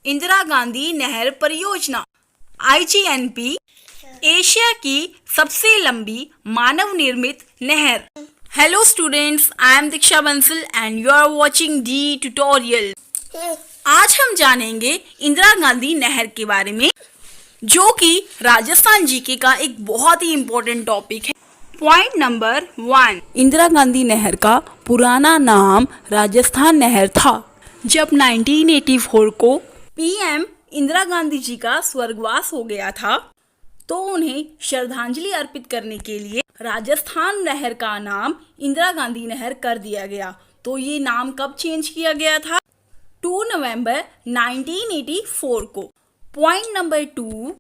इंदिरा गांधी नहर परियोजना IGNP Asia की सबसे लंबी मानव निर्मित नहर। Hello students, I am Diksha Bansal and you are watching the tutorial. आज हम जानेंगे इंदिरा गांधी नहर के बारे में, जो कि राजस्थान जीके का एक बहुत ही इम्पोर्टेंट टॉपिक है। पॉइंट नंबर 1, इंदिरा गांधी नहर का पुराना नाम राजस्थान नहर था। जब 1984 को PM इंदिरा गांधी जी का स्वर्गवास हो गया था, तो उन्हें श्रद्धांजलि अर्पित करने के लिए राजस्थान नहर का नाम इंदिरा गांधी नहर कर दिया गया। तो ये नाम कब चेंज किया गया था? 2 नवंबर 1984 को। पॉइंट नंबर 2,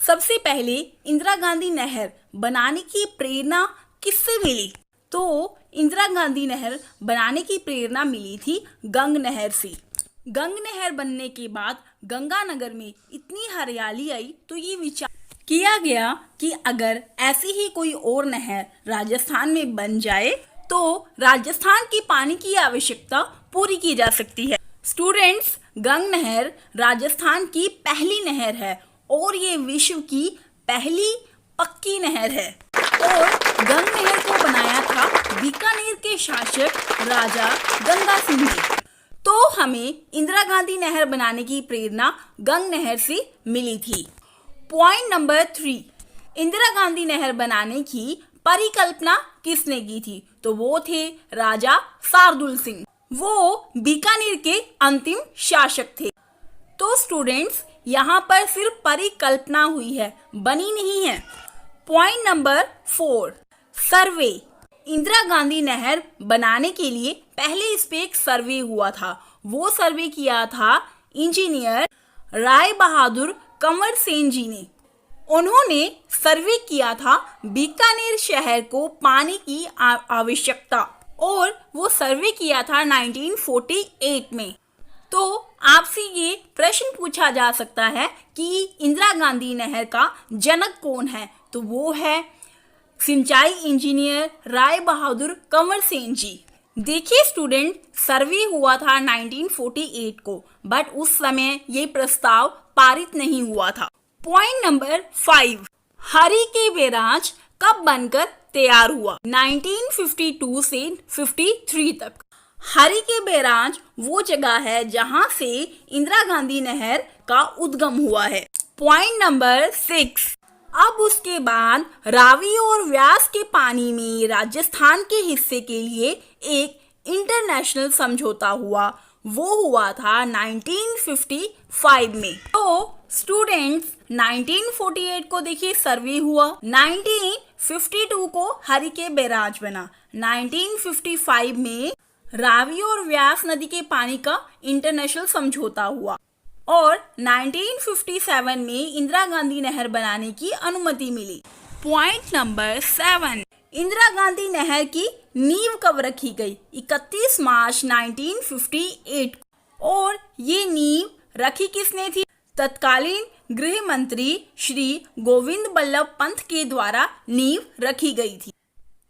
सबसे पहले इंदिरा गांधी नहर बनाने की प्रेरणा किससे मिली? तो इंदिरा गांधी नहर बनाने की प्रेरणा मिली थी गंग नहर से। गंग नहर बनने के बाद गंगानगर में इतनी हरियाली आई, तो ये विचार किया गया कि अगर ऐसी ही कोई और नहर राजस्थान में बन जाए तो राजस्थान की पानी की आवश्यकता पूरी की जा सकती है। स्टूडेंट्स, गंग नहर राजस्थान की पहली नहर है और ये विश्व की पहली पक्की नहर है। और गंग नहर को बनाया था बीकानेर के शासक राजा गंगा सिंह जी। तो हमें इंदिरा गांधी नहर बनाने की प्रेरणा गंग नहर से मिली थी। पॉइंट नंबर 3, इंदिरा गांधी नहर बनाने की परिकल्पना किसने की थी? तो वो थे राजा शार्दुल सिंह। वो बीकानेर के अंतिम शासक थे। तो स्टूडेंट्स, यहाँ पर सिर्फ परिकल्पना हुई है, बनी नहीं है। पॉइंट नंबर 4, सर्वे। इंदिरा गांधी नहर बनाने के लिए पहले इस पे एक सर्वे हुआ था। वो सर्वे किया था इंजीनियर राय बहादुर कंवर सेन जी ने। उन्होंने सर्वे किया था बीकानेर शहर को पानी की आवश्यकता, और वो सर्वे किया था 1948 में। तो आपसे ये प्रश्न पूछा जा सकता है कि इंदिरा गांधी नहर का जनक कौन है? तो वो है सिंचाई इंजीनियर राय बहादुर कंवर सेन जी। देखिए स्टूडेंट, सर्वे हुआ था 1948 को, बट उस समय ये प्रस्ताव पारित नहीं हुआ था। पॉइंट नंबर 5, हरिके बैराज कब बनकर तैयार हुआ? 1952 से 53 तक। हरिके बैराज वो जगह है जहां से इंदिरा गांधी नहर का उद्गम हुआ है। पॉइंट नंबर 6, अब उसके बाद रावी और व्यास के पानी में राजस्थान के हिस्से के लिए एक इंटरनेशनल समझौता हुआ। वो हुआ था 1955 में। तो स्टूडेंट्स, 1948 को देखिए सर्वे हुआ, 1952 को हरिके बैराज बना, 1955 में रावी और व्यास नदी के पानी का इंटरनेशनल समझौता हुआ, और 1957 में इंदिरा गांधी नहर बनाने की अनुमति मिली। पॉइंट नंबर 7, इंदिरा गांधी नहर की नींव कब रखी गई? 31 मार्च 1958। और ये नींव रखी किसने थी? तत्कालीन गृह मंत्री श्री गोविंद बल्लभ पंत के द्वारा नींव रखी गई थी।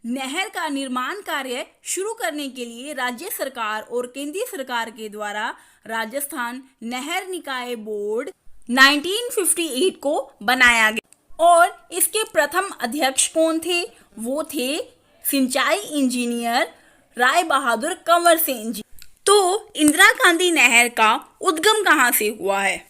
नहर का निर्माण कार्य शुरू करने के लिए राज्य सरकार और केंद्रीय सरकार के द्वारा राजस्थान नहर निकाय बोर्ड 1958 को बनाया गया, और इसके प्रथम अध्यक्ष कौन थे? वो थे सिंचाई इंजीनियर राय बहादुर कंवर सेन जी। तो इंदिरा गांधी नहर का उद्गम कहाँ से हुआ है?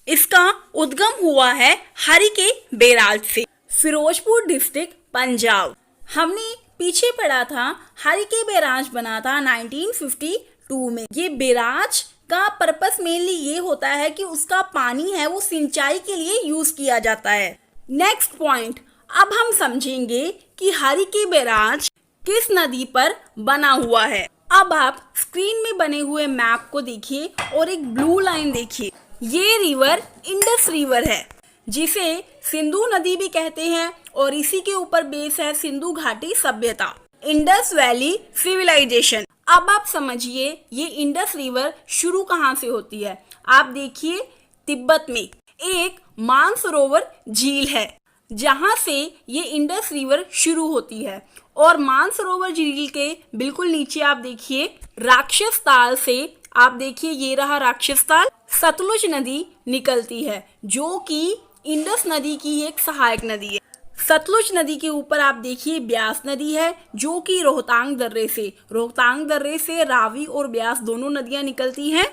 इसका उद्गम हुआ है हरिके बैराज से, फिरोजपुर डिस्ट्रिक्ट, पंजाब। हमने पीछे पढ़ा था हरिके बैराज बना था 1952 में। ये बैराज का पर्पस मेनली ये होता है कि उसका पानी है वो सिंचाई के लिए यूज किया जाता है। नेक्स्ट पॉइंट, अब हम समझेंगे कि हरिके बैराज किस नदी पर बना हुआ है। अब आप स्क्रीन में बने हुए मैप को देखिए और एक ब्लू लाइन देखिए। ये रिवर इंडस रिवर है, जिसे सिंधु नदी भी कहते हैं, और इसी के ऊपर बेस है सिंधु घाटी सभ्यता, इंडस वैली सिविलाइजेशन। अब आप समझिए ये इंडस रिवर शुरू कहाँ से होती है। आप देखिए तिब्बत में एक मानसरोवर झील है, जहां से ये इंडस रिवर शुरू होती है, और मानसरोवर झील के बिल्कुल नीचे आप देखिए राक्षस ताल से आप देखिए ये रहा राक्षस ताल। सतलुज नदी निकलती है जो कि इंडस नदी की एक सहायक नदी है। सतलुज नदी के ऊपर आप देखिए ब्यास नदी है जो कि रोहतांग दर्रे से रावी और ब्यास दोनों नदियां निकलती हैं।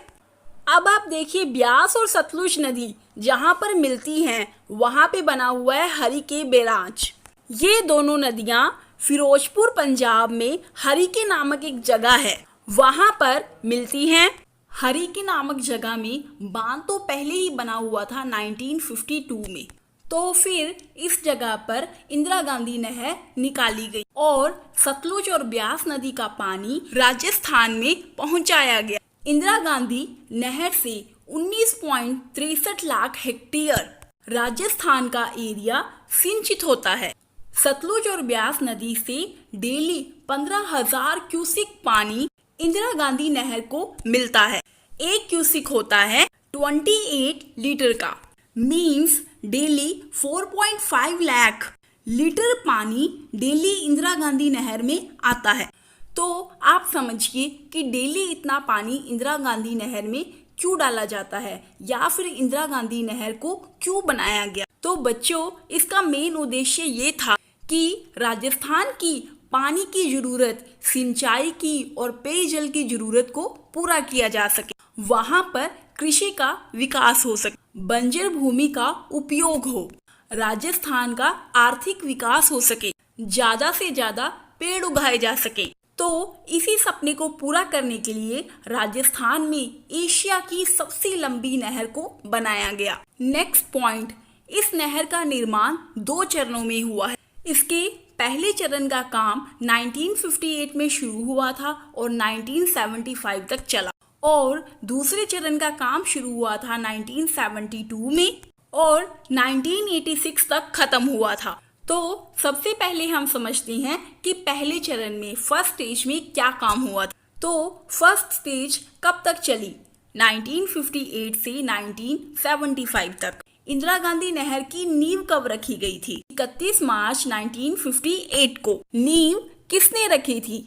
अब आप देखिए ब्यास और सतलुज नदी जहां पर मिलती हैं वहां पे बना हुआ है हरिके बैराज। ये दोनों नदियां फिरोजपुर पंजाब में हरिके नामक एक जगह है वहां पर मिलती हैं। हरिके नामक जगह में बांध तो पहले ही बना हुआ था 1952 में, तो फिर इस जगह पर इंदिरा गांधी नहर निकाली गई और सतलुज और ब्यास नदी का पानी राजस्थान में पहुंचाया गया। इंदिरा गांधी नहर से 19.63 लाख हेक्टेयर राजस्थान का एरिया सिंचित होता है। सतलुज और ब्यास नदी से डेली 15,000 क्यूसिक पानी इंदिरा गांधी नहर को मिलता है। एक क्यूसिक होता है 28 लीटर का, मीन्स डेली 4.5 लाख लीटर पानी डेली इंदिरा गांधी नहर में आता है। तो आप समझिए कि डेली इतना पानी इंदिरा गांधी नहर में क्यों डाला जाता है या फिर इंदिरा गांधी नहर को क्यों बनाया गया। तो बच्चों, इसका मेन उद्देश्य ये था कि राजस्थान की पानी की जरूरत, सिंचाई की और पेयजल की जरूरत को पूरा किया जा सके, वहां पर कृषि का विकास हो सके, बंजर भूमि का उपयोग हो, राजस्थान का आर्थिक विकास हो सके, ज्यादा से ज्यादा पेड़ उगाए जा सके। तो इसी सपने को पूरा करने के लिए राजस्थान में एशिया की सबसे लंबी नहर को बनाया गया। नेक्स्ट पॉइंट, इस नहर का निर्माण 2 चरणों में हुआ है। इसके पहले चरण का काम 1958 में शुरू हुआ था और 1975 तक चला और दूसरे चरण का काम शुरू हुआ था 1972 में और 1986 तक खत्म हुआ था। तो सबसे पहले हम समझते हैं कि पहले चरण में फर्स्ट स्टेज में क्या काम हुआ था। तो फर्स्ट स्टेज कब तक चली? 1958 से 1975 तक। इंदिरा गांधी नहर की नींव कब रखी गई थी? 31 मार्च 1958 को। नींव किसने रखी थी?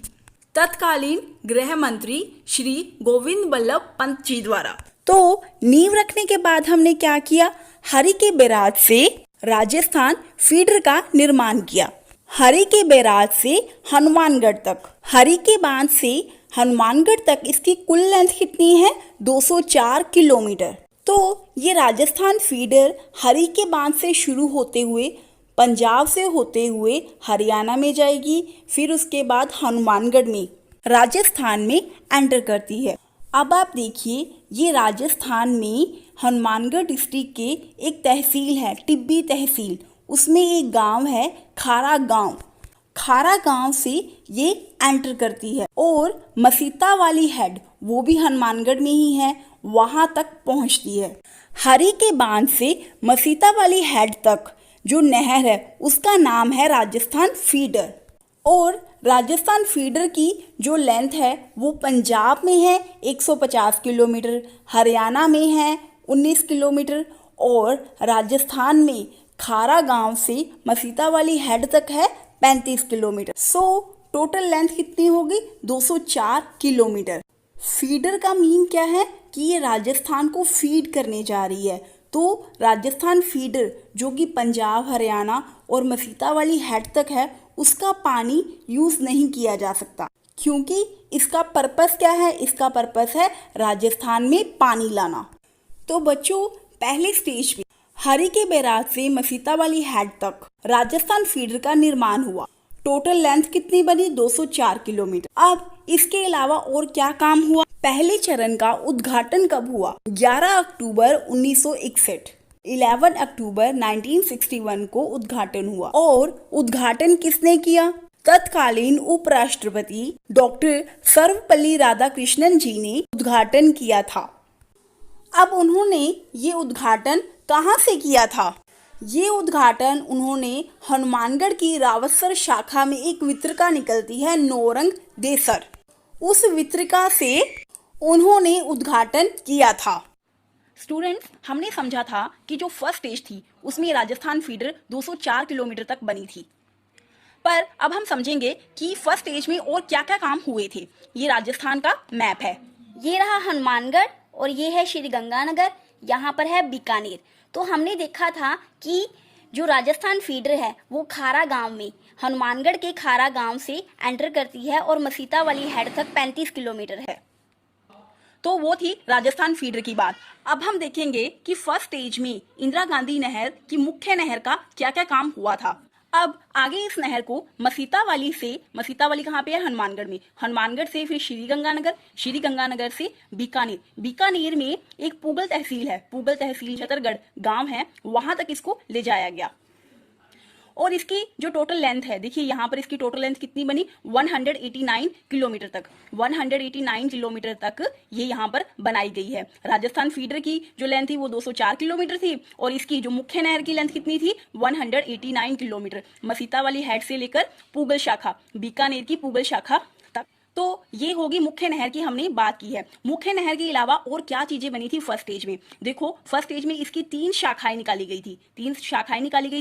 तत्कालीन गृह मंत्री श्री गोविंद बल्लभ पंत जी द्वारा। तो नींव रखने के बाद हमने क्या किया? हरिके बैराज से राजस्थान फीडर का निर्माण किया। हरिके बैराज से हनुमानगढ़ तक, हरिके बांध से हनुमानगढ़ तक इसकी कुल लेंथ कितनी है? 204 किलोमीटर। तो ये राजस्थान फीडर हरिके बांध से शुरू होते हुए पंजाब से होते हुए हरियाणा में जाएगी, फिर उसके बाद हनुमानगढ़ में राजस्थान में एंटर करती है। अब आप देखिए, ये राजस्थान में हनुमानगढ़ डिस्ट्रिक्ट के एक तहसील है, टिब्बी तहसील, उसमें एक गांव है खारा गांव। खारा गांव से ये एंटर करती है और मसीता वाली हेड, वो भी हनुमानगढ़ में ही है, वहां तक पहुंचती है। हरिके बांध से मसीता वाली हेड तक जो नहर है उसका नाम है राजस्थान फीडर और राजस्थान फीडर की जो लेंथ है वो पंजाब में है 150 किलोमीटर, हरियाणा में है 19 किलोमीटर और राजस्थान में खारा गांव से मसीता वाली हेड तक है 35 किलोमीटर। सो टोटल लेंथ कितनी होगी? 204 किलोमीटर। फीडर का मीन क्या है कि ये राजस्थान को फीड करने जा रही है। तो राजस्थान फीडर जो कि पंजाब, हरियाणा और मसीता वाली हेड तक है, उसका पानी यूज नहीं किया जा सकता क्योंकि इसका पर्पस क्या है? इसका पर्पस है राजस्थान में पानी लाना। तो बच्चों, पहले स्टेज में हरिके बैराज से मसीता वाली हेड तक राजस्थान फीडर का निर्माण हुआ। टोटल लेंथ कितनी बनी? 204 किलोमीटर। अब इसके अलावा और क्या काम हुआ? पहले चरण का उद्घाटन कब हुआ? 11 अक्टूबर 1961। 11 अक्टूबर 1961 को उद्घाटन हुआ और उद्घाटन किसने किया? तत्कालीन उपराष्ट्रपति डॉक्टर सर्वपल्ली राधाकृष्णन जी ने उद्घाटन किया था। अब उन्होंने ये उद्घाटन कहाँ से किया था? ये उद्घाटन उन्होंने हनुमानगढ़ की रावतसर शाखा में एक वितरिका निकलती है नौरंग देसर, उस वितरिका से उन्होंने उद्घाटन किया था। स्टूडेंट्स, हमने समझा था कि जो फर्स्ट स्टेज थी उसमें राजस्थान फीडर 204 किलोमीटर तक बनी थी, पर अब हम समझेंगे कि फर्स्ट स्टेज में और क्या क्या काम हुए थे। ये राजस्थान का मैप है, ये रहा हनुमानगढ़ और ये है श्री गंगानगर, यहाँ पर है बीकानेर। तो हमने देखा था कि जो राजस्थान फीडर है वो खारा गांव में, हनुमानगढ़ के खारा गांव से एंटर करती है और मसीता वाली हेड तक 35 किलोमीटर है। तो वो थी राजस्थान फीडर की बात। अब हम देखेंगे कि फर्स्ट स्टेज में इंदिरा गांधी नहर की मुख्य नहर का क्या क्या काम हुआ था। अब आगे इस नहर को मसीता वाली कहाँ पे है? हनुमानगढ़ में। हनुमानगढ़ से फिर श्री गंगानगर से बीकानेर में एक पूगल तहसील छतरगढ़ गांव है, वहां तक इसको ले जाया गया। और इसकी जो टोटल लेंथ है, देखिए यहाँ पर इसकी टोटल लेंथ कितनी बनी? 189 किलोमीटर तक, 189 किलोमीटर तक ये यहाँ पर बनाई गई है। राजस्थान फीडर की जो लेंथ थी वो 204 किलोमीटर थी और इसकी जो मुख्य नहर की लेंथ कितनी थी? 189 किलोमीटर, मसीता वाली हेड से लेकर पूगल शाखा, बीकानेर की पूगल शाखा तक। तो ये होगी मुख्य नहर की, हमने बात की है। मुख्य नहर के अलावा और क्या चीजें बनी थी फर्स्ट स्टेज में? देखो फर्स्ट स्टेज में इसकी 3 शाखाएं निकाली गई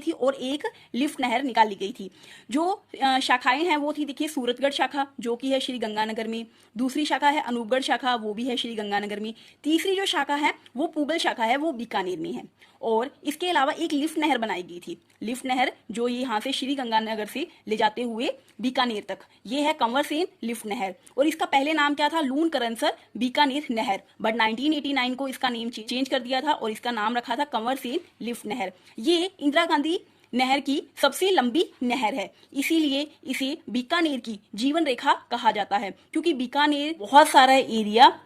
थी और एक लिफ्ट नहर निकाली गई थी। जो शाखाएं हैं वो थी, देखिए सूरतगढ़ शाखा जो कि है श्री गंगानगर में, दूसरी शाखा है अनूपगढ़ शाखा, वो भी है श्री गंगानगर में, तीसरी जो शाखा है वो पूगल शाखा है, वो बीकानेर में है। और इसके अलावा एक लिफ्ट नहर बनाई गई थी, लिफ्ट नहर जो ये यहाँ से श्री गंगानगर से ले जाते हुए बीकानेर तक, ये है कंवर सेन लिफ्ट नहर। और इसका पहले नाम क्या था? लून करनसर बीकानेर नहर, बट 1989 को इसका नेम चेंज कर दिया था और इसका नाम रखा था कंवर सेन लिफ्ट नहर। ये इंदिरा गांधी नहर की सबसे लंबी नहर है, इसीलिए इसे बीकानेर की जीवन रेखा कहा जाता है, क्योंकि बीकानेर बहुत सारा एरिया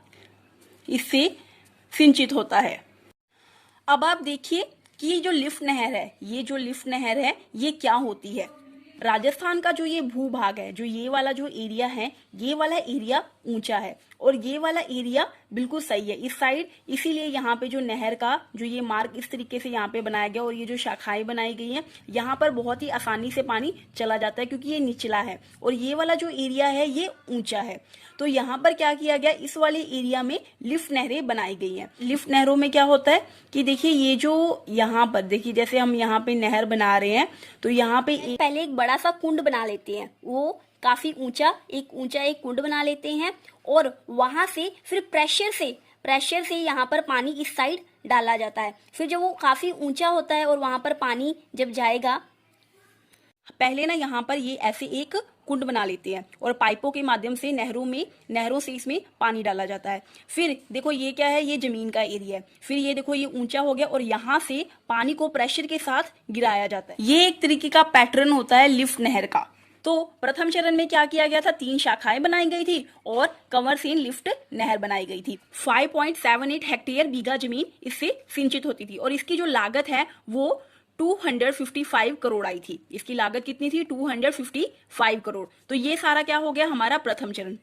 इससे सिंचित होता है। अब आप देखिए कि ये जो लिफ्ट नहर है ये क्या होती है। राजस्थान का जो ये भूभाग है, जो ये वाला जो एरिया है, ये वाला एरिया ऊंचा है और ये वाला एरिया बिल्कुल सही है इस साइड, इसीलिए यहाँ पे जो नहर का जो ये मार्ग इस तरीके से यहाँ पे बनाया गया और ये जो शाखाएं बनाई गई हैं, यहाँ पर बहुत ही आसानी से पानी चला जाता है क्योंकि ये निचला है और ये वाला जो एरिया है ये ऊंचा है। तो यहाँ पर क्या किया गया, इस वाले एरिया में लिफ्ट नहरें बनाई गई हैं। लिफ्ट नहरों में क्या होता है कि देखिए ये जो यहाँ पर देखिए जैसे हम यहाँ पे नहर बना रहे हैं तो यहाँ पे पहले एक बड़ा सा कुंड बना लेते हैं, वो काफी ऊंचा एक कुंड बना लेते हैं और वहां से फिर प्रेशर से यहाँ पर पानी इस साइड डाला जाता है। फिर जब वो काफी ऊंचा होता है और वहां पर पानी जब जाएगा, पहले ना यहाँ पर ये ऐसे एक कुंड बना लेते हैं और पाइपों के माध्यम से नहरों से इसमें पानी डाला जाता है। फिर देखो ये क्या है, ये जमीन का एरिया है। फिर ये देखो ये ऊंचा हो गया और यहाँ से पानी को प्रेशर के साथ गिराया जाता है। ये एक तरीके का पैटर्न होता है लिफ्ट नहर का। तो प्रथम चरण में क्या किया गया था, 3 शाखाएं बनाई गई थी और कंवर सेन लिफ्ट नहर बनाई गई थी। 5.78 हेक्टेयर बीघा जमीन इससे सिंचित होती थी और इसकी जो लागत है वो 255 करोड़ आई थी। इसकी लागत कितनी थी? 255 करोड़। तो ये सारा क्या हो गया हमारा प्रथम चरण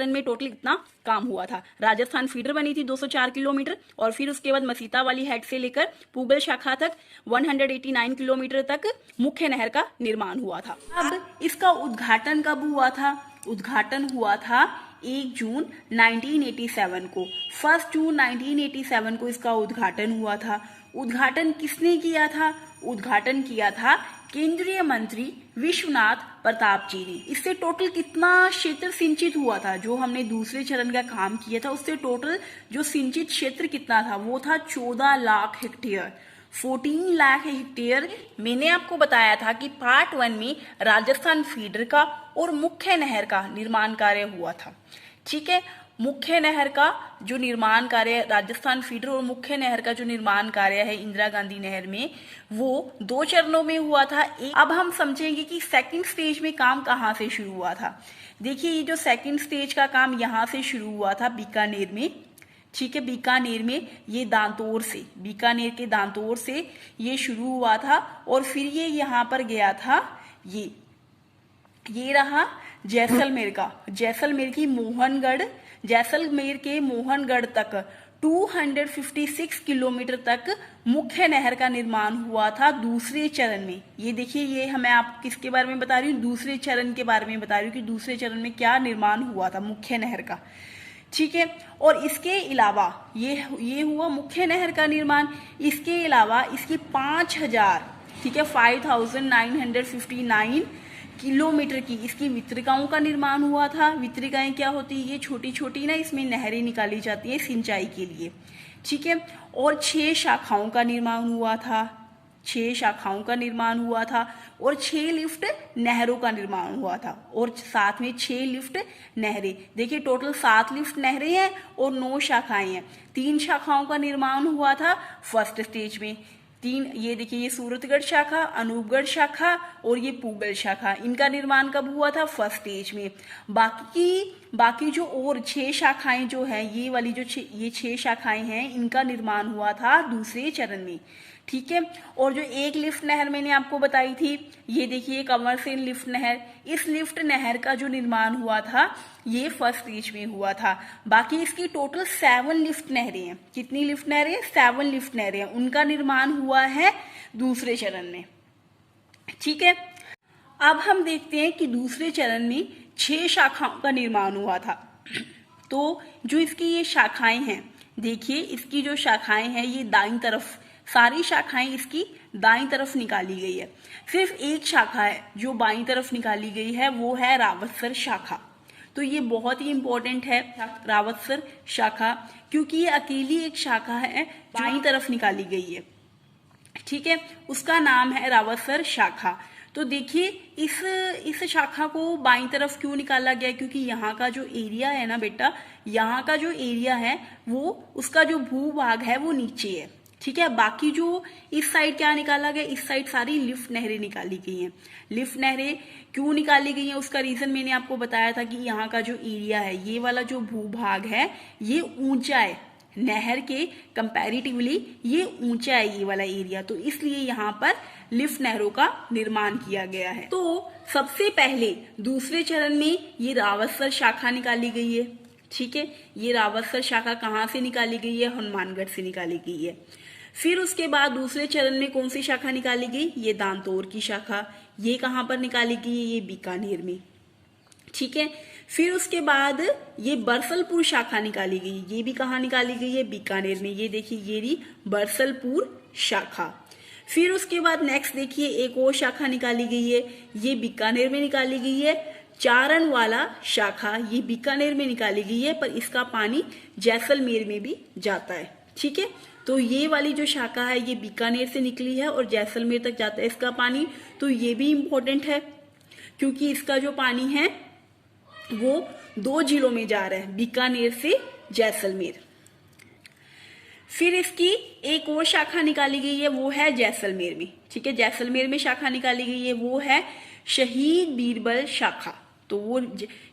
में टोटल इतना काम हुआ था। राजस्थान फीडर बनी थी 204 किलोमीटर और फिर उसके बाद मसीता वाली हेड से लेकर पूगल शाखा तक 189 किलोमीटर तक मुख्य नहर का निर्माण हुआ था। अब इसका उद्घाटन कब हुआ था? उद्घाटन हुआ था 1 जून 1987 को। 1 जून 1987 को इसका उद्घाटन हुआ था। उद्घाटन किसने किया था? उद्घाटन किया था केंद्रीय मंत्री विश्वनाथ प्रताप जी ने। इससे टोटल कितना क्षेत्र सिंचित हुआ था? जो हमने दूसरे चरण का काम किया था उससे टोटल जो सिंचित क्षेत्र कितना था वो था 14 लाख हेक्टेयर, 14 लाख हेक्टेयर। मैंने आपको बताया था कि पार्ट 1 में राजस्थान फीडर का और मुख्य नहर का निर्माण कार्य हुआ था। ठीक है, मुख्य नहर का जो निर्माण कार्य, राजस्थान फीडर और मुख्य नहर का जो निर्माण कार्य है इंदिरा गांधी नहर में, वो 2 चरणों में हुआ था। अब हम समझेंगे कि सेकंड स्टेज में काम कहाँ से शुरू हुआ था। देखिए ये जो सेकंड स्टेज का काम यहाँ से शुरू हुआ था बीकानेर में। ठीक है, बीकानेर में ये बीकानेर के दांतोर से ये शुरू हुआ था और फिर ये यहाँ पर गया था, ये रहा जैसलमेर के मोहनगढ़ तक 256 किलोमीटर तक मुख्य नहर का निर्माण हुआ था दूसरे चरण में। ये देखिए ये मैं आप किसके बारे में बता रही हूँ? दूसरे चरण के बारे में बता रही हूँ कि दूसरे चरण में क्या निर्माण हुआ था मुख्य नहर का। ठीक है, और इसके अलावा ये हुआ मुख्य नहर का निर्माण। इसके अलावा इसकी 5000, ठीक है, 5959 किलोमीटर की इसकी वितरिकाओं का निर्माण हुआ था। वितरिकाएं क्या होती है? ये छोटी छोटी ना इसमें नहरें निकाली जाती हैं सिंचाई के लिए, ठीक है। और 6 शाखाओं का निर्माण हुआ था, 6 शाखाओं का निर्माण हुआ था और 6 लिफ्ट नहरों का निर्माण हुआ था और साथ में 6 लिफ्ट नहरें। देखिए टोटल 7 लिफ्ट नहरें हैं और 9 शाखाएं हैं। 3 शाखाओं का निर्माण हुआ था फर्स्ट स्टेज में। 3 ये देखिए, ये सूरतगढ़ शाखा, अनूपगढ़ शाखा और ये पूगल शाखा, इनका निर्माण कब हुआ था? फर्स्ट स्टेज में। बाकी जो और 6 शाखाएं जो हैं, ये वाली जो ये 6 शाखाएं हैं, इनका निर्माण हुआ था दूसरे चरण में, ठीक है। और जो एक लिफ्ट नहर मैंने आपको बताई थी, ये देखिए कंवरसेन लिफ्ट नहर, इस लिफ्ट नहर का जो निर्माण हुआ था ये फर्स्ट स्टेज में हुआ था। बाकी इसकी टोटल 7 लिफ्ट नहरें हैं। कितनी लिफ्ट नहरें? 7 लिफ्ट नहरें हैं। उनका निर्माण हुआ है दूसरे चरण में, ठीक है। अब हम देखते हैं कि दूसरे चरण में 6 शाखाओं का निर्माण हुआ था। तो जो इसकी ये शाखाएं हैं, देखिए इसकी जो शाखाएं हैं ये दाईं तरफ, सारी शाखाएं इसकी दाईं तरफ निकाली गई है। सिर्फ एक शाखा है जो बाईं तरफ निकाली गई है, वो है रावतसर शाखा। तो ये बहुत ही इंपॉर्टेंट है रावतसर शाखा, क्योंकि ये अकेली एक शाखा है बाईं तरफ निकाली गई है, ठीक है। उसका नाम है रावतसर शाखा। तो देखिए इस शाखा को बाईं तरफ क्यों निकाला गया? क्योंकि यहाँ का जो एरिया है ना बेटा, यहाँ का जो एरिया है वो, उसका जो भूभाग है वो नीचे है, ठीक है। बाकी जो इस साइड क्या निकाला गया? इस साइड सारी लिफ्ट नहरें निकाली गई हैं। लिफ्ट नहरें क्यों निकाली गई हैं उसका रीजन मैंने आपको बताया था कि यहाँ का जो एरिया है, ये वाला जो भूभाग है ये ऊंचा है, नहर के कंपैरेटिवली ये ऊंचा है ये वाला एरिया, तो इसलिए यहाँ पर लिफ्ट नहरों का निर्माण किया गया है। तो सबसे पहले दूसरे चरण में ये रावतसर शाखा निकाली गई है, ठीक है। ये रावतसर शाखा कहाँ से निकाली गई है? हनुमानगढ़ से निकाली गई है। फिर उसके बाद दूसरे चरण में कौन सी शाखा निकाली गई? ये दांतोर की शाखा। ये कहाँ पर निकाली गई है? ये बीकानेर में, ठीक है। फिर उसके बाद ये बरसलपुर शाखा निकाली गई। ये भी कहाँ निकाली गई है? बीकानेर में। ये देखिए ये रही बरसलपुर शाखा। फिर उसके बाद नेक्स्ट देखिए एक और शाखा निकाली गई है, ये बीकानेर में निकाली गई है। चारण वाला शाखा, ये बीकानेर में निकाली गई है, पर इसका पानी जैसलमेर में भी जाता है, ठीक है। तो ये वाली जो शाखा है ये बीकानेर से निकली है और जैसलमेर तक जाता है इसका पानी। तो ये भी इम्पोर्टेंट है क्योंकि इसका जो पानी है वो 2 जिलों में जा रहा है, बीकानेर से जैसलमेर। फिर इसकी एक और शाखा निकाली गई है, वो है जैसलमेर में, ठीक है। जैसलमेर में शाखा निकाली गई है, वो है शहीद बीरबल शाखा। तो वो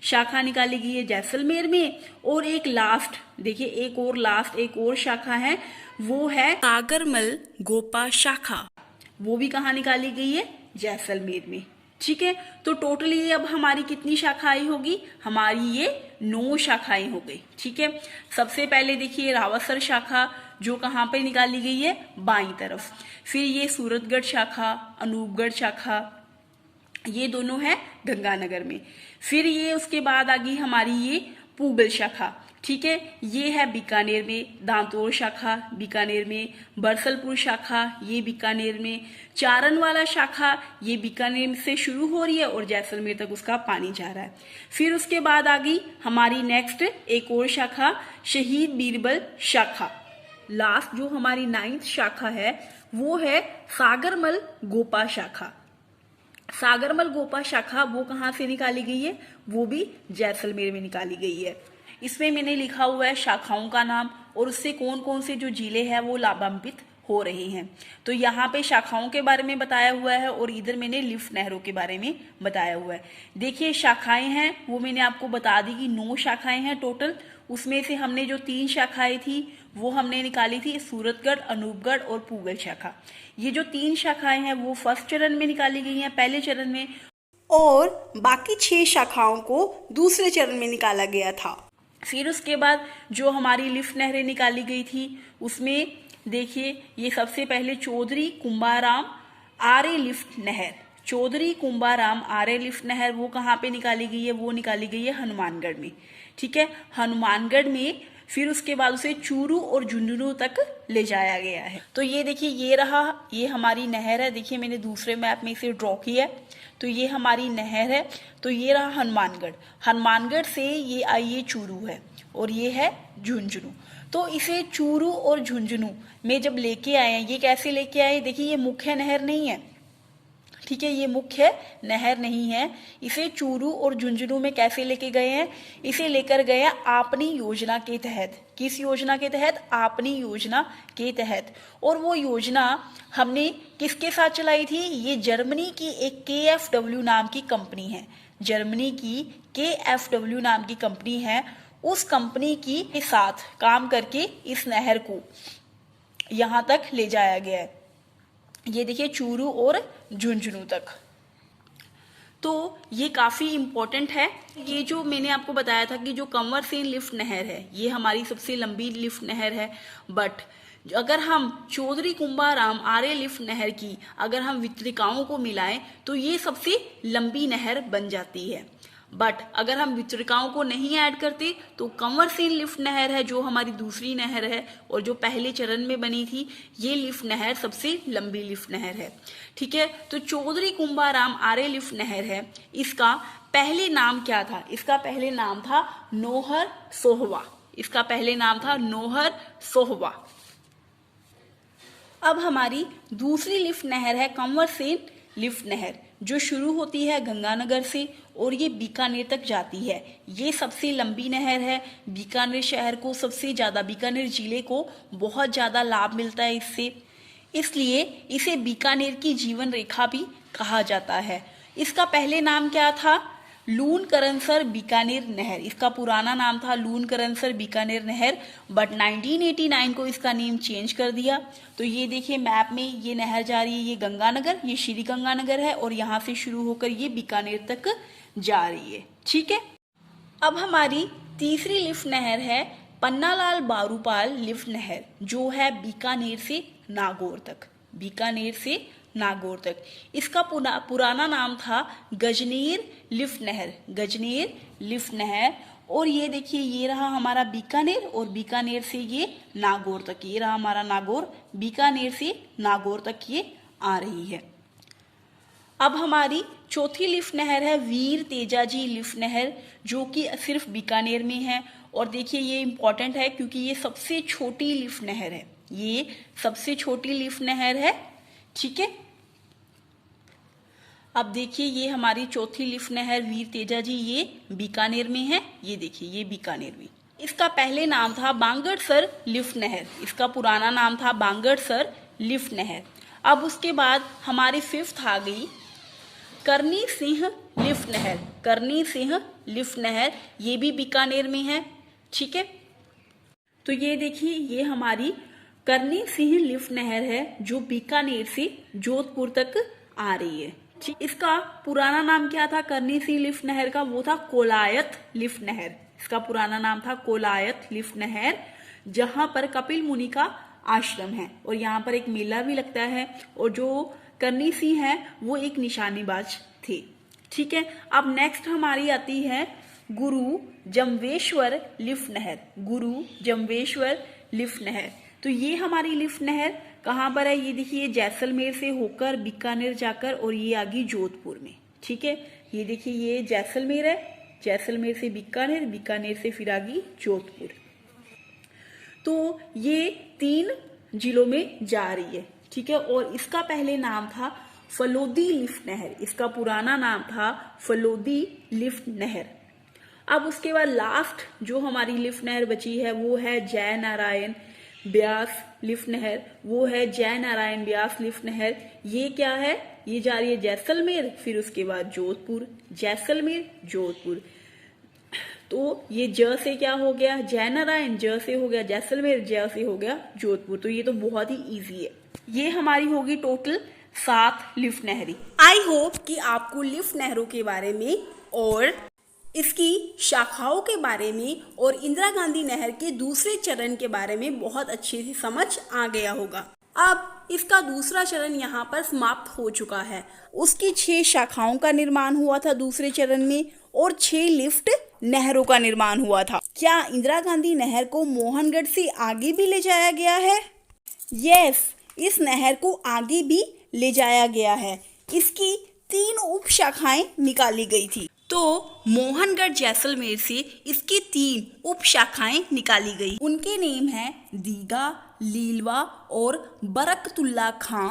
शाखा निकाली गई है जैसलमेर में। और एक लास्ट देखिए, एक और शाखा है, वो है सागरमल गोपा शाखा। वो भी कहाँ निकाली गई है? जैसलमेर में, ठीक है। तो टोटली ये अब हमारी कितनी शाखाएं होगी? हमारी ये 9 शाखाएं हो गई, ठीक है। सबसे पहले देखिए रावतसर शाखा जो कहाँ पे निकाली गई है? बाईं तरफ। फिर ये सूरतगढ़ शाखा, अनूपगढ़ शाखा, ये दोनों है गंगानगर में। फिर ये उसके बाद आ गई हमारी ये पूगल शाखा, ठीक है। ये है बीकानेर में। दांतोर शाखा बीकानेर में। बरसलपुर शाखा ये बीकानेर में। चारण वाला शाखा ये बीकानेर से शुरू हो रही है और जैसलमेर तक उसका पानी जा रहा है। फिर उसके बाद आ गई हमारी नेक्स्ट एक और शाखा, शहीद बीरबल शाखा। लास्ट जो हमारी 9th शाखा है वो है सागरमल गोपा शाखा। सागरमल गोपा शाखा वो कहाँ से निकाली गई है? वो भी जैसलमेर में निकाली गई है। इसमें मैंने लिखा हुआ है शाखाओं का नाम और उससे कौन कौन से जो जिले हैं वो लाभान्वित हो रहे हैं। तो यहाँ पे शाखाओं के बारे में बताया हुआ है और इधर मैंने लिफ्ट नहरों के बारे में बताया हुआ है। देखिए शाखाएं हैं वो मैंने आपको बता दी कि 9 शाखाएं हैं टोटल। उसमें से हमने जो 3 शाखाएं थी वो हमने निकाली थी सूरतगढ़, अनूपगढ़ और पूगल शाखा। ये जो 3 शाखाएं हैं वो फर्स्ट चरण में निकाली गई हैं, पहले चरण में, और बाकी 6 शाखाओं को दूसरे चरण में निकाला गया था। फिर उसके बाद जो हमारी लिफ्ट नहरें निकाली गई थी उसमें देखिए ये सबसे पहले चौधरी कुंभाराम आर्य लिफ्ट नहर, चौधरी कुंभाराम आर्य लिफ्ट नहर वो कहाँ पे निकाली गई है? वो निकाली गई है हनुमानगढ़ में, ठीक है, हनुमानगढ़ में। फिर उसके बाद उसे चूरू और झुंझुनू तक ले जाया गया है। तो ये देखिए, ये रहा, ये हमारी नहर है। देखिए मैंने दूसरे मैप में इसे ड्रॉ किया है। तो ये हमारी नहर है। तो ये रहा हनुमानगढ़। हनुमानगढ़ से ये आई, ये चूरू है और ये है झुंझुनू। तो इसे चूरू और झुंझुनू में जब लेके आए हैं, ये कैसे लेके आए? देखिए ये मुख्य नहर नहीं है, ठीक है, ये मुख्य नहर नहीं है। इसे चूरू और झुंझुनू में कैसे लेके गए हैं? इसे लेकर गए हैं आपनी योजना के तहत। किस योजना के तहत? आपनी योजना के तहत। और वो योजना हमने किसके साथ चलाई थी? ये जर्मनी की एक KfW नाम की कंपनी है। जर्मनी की KfW नाम की कंपनी है। उस कंपनी के साथ काम करके इस नहर को यहाँ तक ले जाया गया है। ये देखिए चूरू और झुंझुनू तक। तो ये काफ़ी इम्पोर्टेंट है। ये जो मैंने आपको बताया था कि जो कंवर सेन लिफ्ट नहर है, ये हमारी सबसे लंबी लिफ्ट नहर है। बट अगर हम चौधरी कुंभाराम आर्य लिफ्ट नहर की अगर हम वितरिकाओं को मिलाएं तो ये सबसे लंबी नहर बन जाती है। बट अगर हम वितरिकाओं को नहीं ऐड करते तो कंवर सेन लिफ्ट नहर है, जो हमारी दूसरी नहर है और जो पहले चरण में बनी थी, ये लिफ्ट नहर सबसे लंबी लिफ्ट नहर है। ठीक है, तो चौधरी कुंभाराम आर्य लिफ्ट नहर है, इसका पहले नाम क्या था? इसका पहले नाम था नोहर सोहवा। इसका पहले नाम था नोहर सोहवा। अब हमारी दूसरी लिफ्ट नहर है कंवर सेन लिफ्ट नहर, जो शुरू होती है गंगानगर से और ये बीकानेर तक जाती है। ये सबसे लंबी नहर है। बीकानेर शहर को सबसे ज़्यादा, बीकानेर जिले को बहुत ज़्यादा लाभ मिलता है इससे, इसलिए इसे बीकानेर की जीवन रेखा भी कहा जाता है। इसका पहले नाम क्या था? लून करनसर बीकानेर नहर। इसका पुराना नाम था लून करनसर बीकानेर नहर, बट 1989 को इसका नेम चेंज कर दिया। तो ये देखिए मैप में ये नहर जा रही है, ये गंगानगर, ये श्री गंगानगर है और यहाँ से शुरू होकर ये बीकानेर तक जा रही है। ठीक है, अब हमारी तीसरी लिफ्ट नहर है पन्नालाल बारूपाल लिफ्ट नहर, जो है बीकानेर से नागौर तक। बीकानेर से नागौर तक। इसका पुराना नाम था गजनेर लिफ्ट नहर। गजनेर लिफ्ट नहर। और ये देखिए, ये रहा हमारा बीकानेर और बीकानेर से ये नागौर तक। ये रहा हमारा नागौर, बीकानेर से नागौर तक ये आ रही है। अब हमारी चौथी लिफ्ट नहर है वीर तेजाजी लिफ्ट नहर, जो कि सिर्फ बीकानेर में है। और देखिए ये इंपॉर्टेंट है क्योंकि ये सबसे छोटी लिफ्ट नहर है। ये सबसे छोटी लिफ्ट नहर है। ठीक है, अब देखिए ये हमारी चौथी लिफ्ट नहर वीर तेजाजी, ये बीकानेर में है। ये देखिए ये बीकानेर में। इसका पहले नाम था बांगड़सर लिफ्ट नहर। इसका पुराना नाम था बांगड़सर लिफ्ट नहर। अब उसके बाद हमारी फिफ्थ आ गई करनी सिंह लिफ्ट नहर। करनी सिंह लिफ्ट नहर, ये भी बीकानेर में है। ठीक है, तो ये देखिए ये हमारी करनी सिंह लिफ्ट नहर है, जो बीकानेर से जोधपुर तक आ रही है। इसका पुराना नाम क्या था करनी सिंह लिफ्ट नहर का? वो था कोलायत लिफ्ट नहर। इसका पुराना नाम था कोलायत लिफ्ट नहर, जहां पर कपिल मुनि का आश्रम है और यहाँ पर एक मेला भी लगता है। और जो करनी सिंह है वो एक निशानेबाज थे। ठीक है, अब नेक्स्ट हमारी आती है गुरु जम्बेश्वर लिफ्ट नहर। गुरु जम्बेश्वर लिफ्ट नहर, तो ये हमारी लिफ्ट नहर कहाँ पर है? ये देखिए जैसलमेर से होकर बीकानेर जाकर और ये आ गई जोधपुर में। ठीक है, ये देखिए ये जैसलमेर है, जैसलमेर से बीकानेर, बीकानेर से फिर आ गई जोधपुर। तो ये 3 जिलों में जा रही है। ठीक है, और इसका पहले नाम था फलोदी लिफ्ट नहर। इसका पुराना नाम था फलोदी लिफ्ट नहर। अब उसके बाद लास्ट जो हमारी लिफ्ट नहर बची है वो है जय नारायण ब्यास लिफ्ट नहर। वो है जय नारायण ब्यास लिफ्ट नहर। ये क्या है? ये जा रही है जैसलमेर, फिर उसके बाद जोधपुर, जैसलमेर जोधपुर। तो ये ज से क्या हो गया? जय नारायण, ज से हो गया जैसलमेर, ज से हो गया जोधपुर। तो ये तो बहुत ही इजी है। ये हमारी होगी टोटल 7 लिफ्ट नहरी। आई होप कि आपको लिफ्ट नहरों के बारे में और इसकी शाखाओं के बारे में और इंदिरा गांधी नहर के दूसरे चरण के बारे में बहुत अच्छे से समझ आ गया होगा। अब इसका दूसरा चरण यहाँ पर समाप्त हो चुका है। उसकी 6 शाखाओं का निर्माण हुआ था दूसरे चरण में और 6 लिफ्ट नहरों का निर्माण हुआ था। क्या इंदिरा गांधी नहर को मोहनगढ़ से आगे भी ले जाया गया है? यस, इस नहर को आगे भी ले जाया गया है। इसकी 3 उप शाखाएं निकाली गई थी। तो मोहनगढ़ जैसलमेर से इसकी 3 उप शाखाएं निकाली गई। उनके नेम हैं दीघा, लीलवा और बरकतुल्ला खां।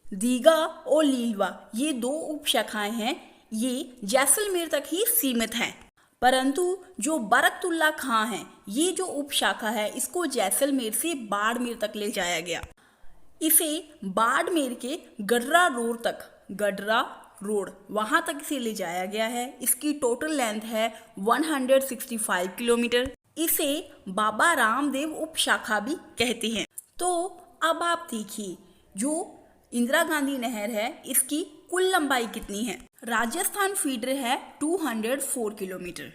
दीघा और लीलवा ये 2 उप शाखाएं हैं, ये जैसलमेर तक ही सीमित हैं। परंतु जो बरकतुल्ला खां है, ये जो उप शाखा है, इसको जैसलमेर से बाड़मेर तक ले जाया गया। इसे बाड़मेर के गडरा रोड तक, गडरा रोड वहां तक इसे ले जाया गया है। इसकी टोटल लेंथ है 165 किलोमीटर। इसे बाबा रामदेव उप शाखा भी कहते हैं। तो अब आप देखिए, जो इंदिरा गांधी नहर है, इसकी कुल लंबाई कितनी है? राजस्थान फीडर है 204 किलोमीटर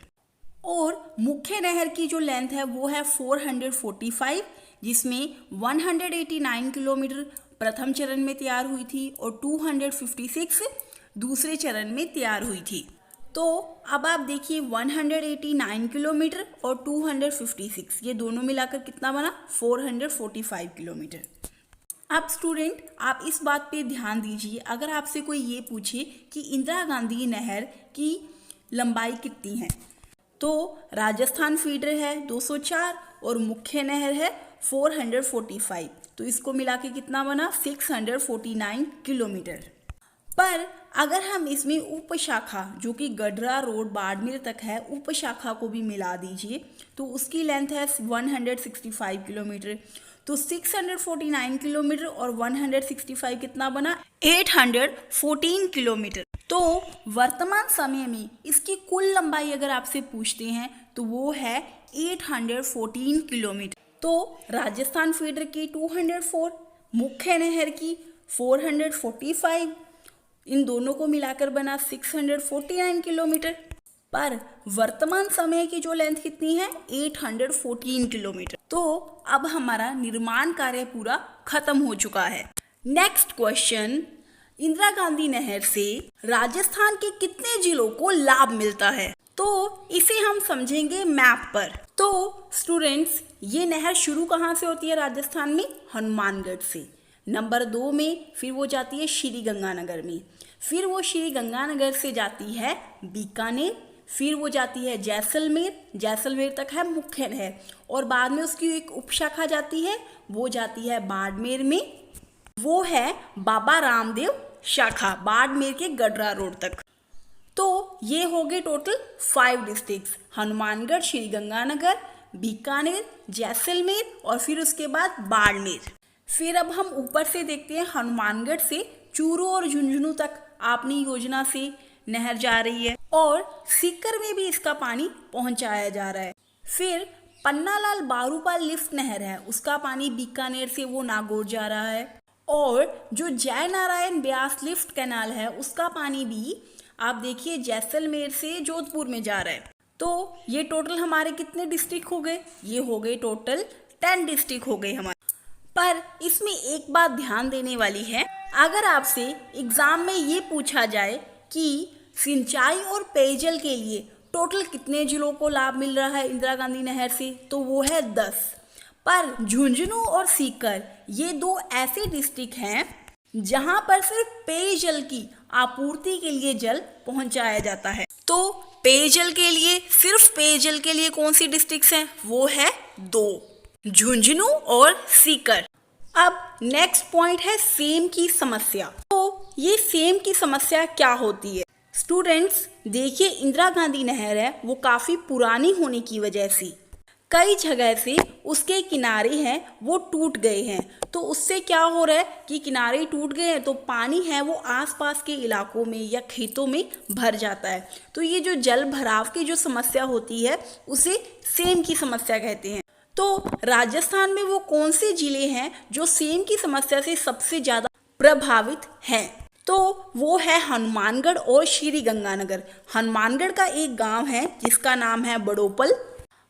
और मुख्य नहर की जो लेंथ है वो है 445, जिसमें 189 किलोमीटर प्रथम चरण में तैयार हुई थी और 256 दूसरे चरण में तैयार हुई थी। तो अब आप देखिए 189 किलोमीटर और 256, ये दोनों मिलाकर कितना बना? 445 किलोमीटर। अब स्टूडेंट, आप इस बात पे ध्यान दीजिए, अगर आपसे कोई ये पूछे कि इंदिरा गांधी नहर की लंबाई कितनी है, तो राजस्थान फीडर है 204 और मुख्य नहर है 445, तो इसको मिला के कितना बना? 649 किलोमीटर। पर अगर हम इसमें उपशाखा जो कि गडरा रोड बाड़मेर तक है, उपशाखा को भी मिला दीजिए, तो उसकी लेंथ है 165 किलोमीटर। तो 649 किलोमीटर और 165 कितना बना? 814 किलोमीटर। तो वर्तमान समय में इसकी कुल लंबाई अगर आपसे पूछते हैं तो वो है 814 किलोमीटर। तो राजस्थान फीडर की 204, मुख्य नहर की 445, इन दोनों को मिलाकर बना 649 किलोमीटर। पर वर्तमान समय की जो लेंथ कितनी है? 814 किलोमीटर। तो अब हमारा निर्माण कार्य पूरा खत्म हो चुका है। नेक्स्ट क्वेश्चन, इंदिरा गांधी नहर से राजस्थान के कितने जिलों को लाभ मिलता है? तो इसे हम समझेंगे मैप पर। तो स्टूडेंट्स, ये नहर शुरू कहाँ से होती है राजस्थान में? हनुमानगढ़ से। नंबर 2 में फिर वो जाती है श्री गंगानगर में, फिर वो श्री गंगानगर से जाती है बीकानेर, फिर वो जाती है जैसलमेर, जैसलमेर तक है मुख्य नहर, और बाद में उसकी एक उपशाखा जाती है, वो जाती है बाड़मेर में, वो है बाबा रामदेव शाखा, बाड़मेर के गडरा रोड तक। तो ये हो गए टोटल 5 डिस्ट्रिक्ट्स, हनुमानगढ़, श्री गंगानगर, बीकानेर, जैसलमेर और फिर उसके बाद बाड़मेर। फिर अब हम ऊपर से देखते हैं, हनुमानगढ़ से चूरू और झुंझुनू तक अपनी योजना से नहर जा रही है और सीकर में भी इसका पानी पहुंचाया जा रहा है। फिर पन्नालाल बारूपाल लिफ्ट नहर है, उसका पानी बीकानेर से वो नागौर जा रहा है, और जो जय नारायण ब्यास लिफ्ट कैनाल है उसका पानी भी आप देखिए जैसलमेर से जोधपुर में जा रहा है। तो ये टोटल हमारे कितने डिस्ट्रिक्ट हो गए? ये हो गए टोटल 10 डिस्ट्रिक्ट हो गए हमारे। पर इसमें एक बात ध्यान देने वाली है, अगर आपसे एग्जाम में ये पूछा जाए कि सिंचाई और पेयजल के लिए टोटल कितने जिलों को लाभ मिल रहा है इंदिरा गांधी नहर से, तो वो है 10। पर झुंझुनू और सीकर ये 2 ऐसे डिस्ट्रिक्ट हैं जहां पर सिर्फ पेयजल की आपूर्ति के लिए जल पहुंचाया जाता है। तो पेयजल के लिए, सिर्फ पेयजल के लिए कौन सी डिस्ट्रिक्ट्स हैं? वो है 2, झुंझुनू और सीकर। अब नेक्स्ट पॉइंट है सेम की समस्या। तो ये सेम की समस्या क्या होती है? स्टूडेंट्स देखिए, इंदिरा गांधी नहर है वो काफी पुरानी होने की वजह से कई जगह से उसके किनारे हैं वो टूट गए हैं। तो उससे क्या हो रहा है कि किनारे टूट गए हैं तो पानी है वो आसपास के इलाकों में या खेतों में भर जाता है। तो ये जो जल भराव की जो समस्या होती है उसे सेम की समस्या कहते हैं। तो राजस्थान में वो कौन से जिले हैं जो सेम की समस्या से सबसे ज्यादा प्रभावित हैं? तो वो है हनुमानगढ़ और श्री गंगानगर। हनुमानगढ़ का एक गांव है जिसका नाम है बड़ोपल,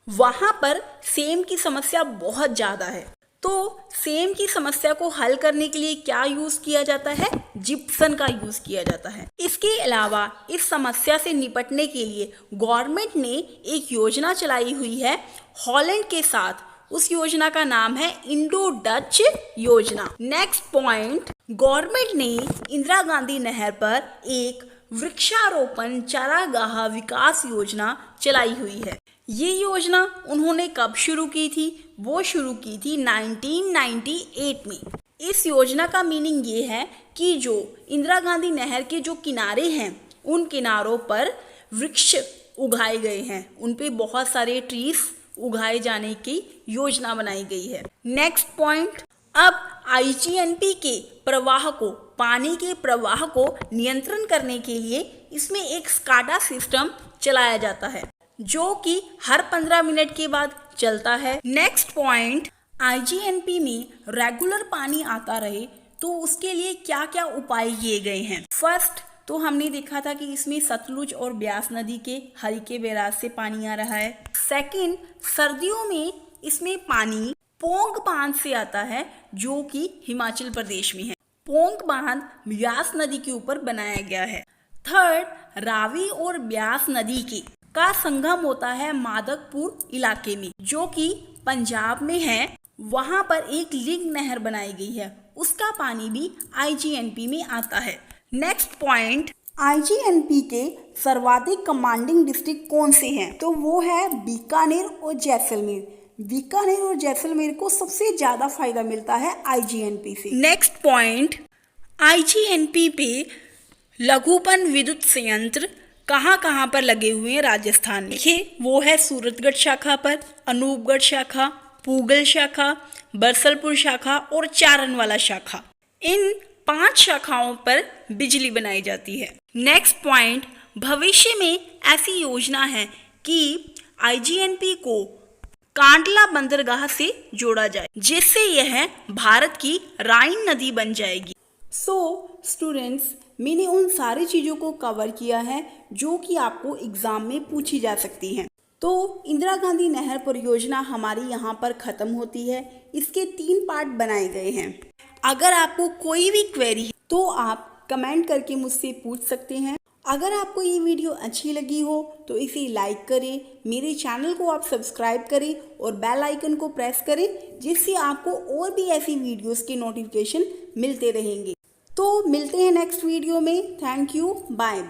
वहां पर सेम की समस्या बहुत ज्यादा है। तो सेम की समस्या को हल करने के लिए क्या यूज किया जाता है? जिप्सन का यूज किया जाता है। इसके अलावा इस समस्या से निपटने के लिए गवर्नमेंट ने एक योजना चलाई हुई है हॉलैंड के साथ। उस योजना का नाम है इंडो डच योजना। नेक्स्ट पॉइंट, गवर्नमेंट ने इंदिरा गांधी नहर पर एक वृक्षारोपण चारागाह विकास योजना चलाई हुई है। ये योजना उन्होंने कब शुरू की थी? वो शुरू की थी 1998 में। इस योजना का मीनिंग ये है कि जो इंदिरा गांधी नहर के जो किनारे हैं उन किनारों पर वृक्ष उगाए गए हैं, उन पे बहुत सारे ट्रीज उगाए जाने की योजना बनाई गई है। नेक्स्ट पॉइंट, अब आईजीएनपी के प्रवाह को, पानी के प्रवाह को नियंत्रण करने के लिए इसमें एक स्काडा सिस्टम चलाया जाता है जो कि हर 15 मिनट के बाद चलता है। नेक्स्ट पॉइंट, आईजीएनपी में रेगुलर पानी आता रहे तो उसके लिए क्या क्या उपाय किए गए हैं? फर्स्ट तो हमने देखा था कि इसमें सतलुज और ब्यास नदी के हरिके बैराज से पानी आ रहा है। सेकंड, सर्दियों में इसमें पानी पोंग बांध से आता है जो कि हिमाचल प्रदेश में है। पोंग बांध ब्यास नदी के ऊपर बनाया गया है। थर्ड, रावी और ब्यास नदी का संगम होता है माधवपुर इलाके में जो कि पंजाब में है। वहां पर एक लिंक नहर बनाई गई है, उसका पानी भी आईजीएनपी में आता है। नेक्स्ट पॉइंट, आईजीएनपी के सर्वाधिक कमांडिंग डिस्ट्रिक्ट कौन से हैं? तो वो है बीकानेर और जैसलमेर। बीकानेर और जैसलमेर को सबसे ज्यादा फायदा मिलता है आईजीएनपी से। नेक्स्ट पॉइंट, आईजीएनपी पे लघुपन विद्युत संयंत्र कहाँ कहाँ पर लगे हुए हैं राजस्थान में? देखिए, वो है सूरतगढ़ शाखा पर, अनूपगढ़ शाखा, पूगल शाखा, बरसलपुर शाखा और चारणवाला शाखा। इन 5 शाखाओं पर बिजली बनाई जाती है। नेक्स्ट पॉइंट, भविष्य में ऐसी योजना है कि आईजीएनपी को कांडला बंदरगाह से जोड़ा जाए जिससे यह भारत की राइन नदी बन जाएगी। सो स्टूडेंट्स, मैंने उन सारी चीज़ों को कवर किया है जो कि आपको एग्जाम में पूछी जा सकती हैं। तो इंदिरा गांधी नहर परियोजना हमारी यहाँ पर ख़त्म होती है। इसके 3 पार्ट बनाए गए हैं। अगर आपको कोई भी क्वेरी है तो आप कमेंट करके मुझसे पूछ सकते हैं। अगर आपको ये वीडियो अच्छी लगी हो तो इसे लाइक करें, मेरे चैनल को आप सब्सक्राइब करें और बेल आइकन को प्रेस करें जिससे आपको और भी ऐसी वीडियोस के नोटिफिकेशन मिलते रहेंगे। तो मिलते हैं नेक्स्ट वीडियो में। Thank you, bye.